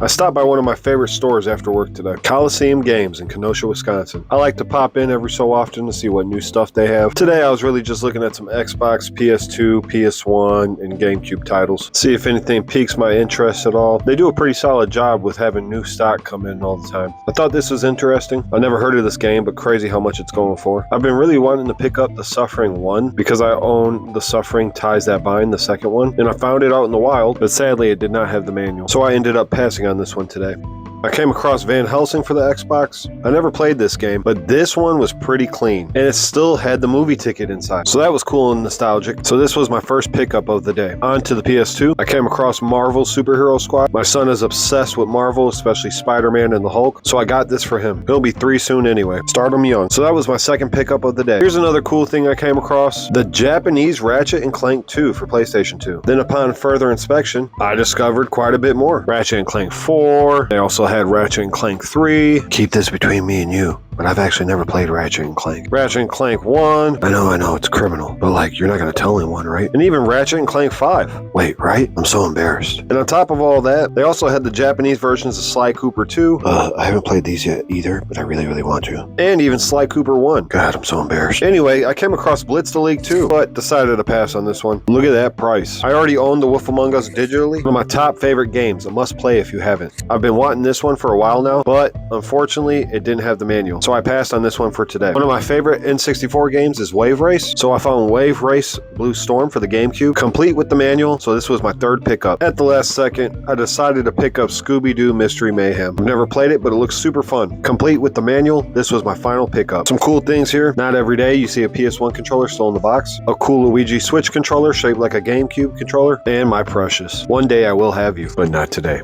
I stopped by one of my favorite stores after work today, Coliseum Games in Kenosha, Wisconsin. I like to pop in every so often to see what new stuff they have. Today I was really just looking at some Xbox, PS2, PS1, and GameCube titles. See if anything piques my interest at all. They do a pretty solid job with having new stock come in all the time. I thought this was interesting. I never heard of this game, but crazy how much it's going for. I've been really wanting to pick up The Suffering 1 because I own The Suffering Ties That Bind, the second one, and I found it out in the wild, but sadly it did not have the manual. So I ended up passing on this one today. I came across Van Helsing for the Xbox. I never played this game, but this one was pretty clean, and it still had the movie ticket inside. So that was cool and nostalgic. So this was my first pickup of the day. On to the PS2, I came across Marvel Superhero Squad. My son is obsessed with Marvel, especially Spider-Man and the Hulk, so I got this for him. He'll be 3 soon anyway. Start him young. So that was my second pickup of the day. Here's another cool thing I came across. The Japanese Ratchet & Clank 2 for PlayStation 2. Then upon further inspection, I discovered quite a bit more. Ratchet & Clank 4. They also had Ratchet & Clank 3. Keep this between me and you, but I've actually never played Ratchet & Clank. Ratchet & Clank 1. I know, it's criminal, but like, you're not gonna tell anyone, right? And even Ratchet & Clank 5. Wait, right? I'm so embarrassed. And on top of all that, they also had the Japanese versions of Sly Cooper 2. I haven't played these yet either, but I really want to. And even Sly Cooper 1. God, I'm so embarrassed. Anyway, I came across Blitz the League 2, but decided to pass on this one. Look at that price. I already own The Wolf Among Us digitally. One of my top favorite games, a must play if you haven't. I've been wanting this one for a while now, but unfortunately, it didn't have the manual, so I passed on this one for today. One of my favorite N64 games is Wave Race, so I found Wave Race Blue Storm for the GameCube, complete with the manual, so this was my third pickup. At the last second, I decided to pick up Scooby-Doo Mystery Mayhem. I've never played it, but it looks super fun. Complete with the manual, this was my final pickup. Some cool things here. Not every day you see a PS1 controller still in the box, a cool Luigi Switch controller shaped like a GameCube controller, and my precious. One day I will have you, but not today.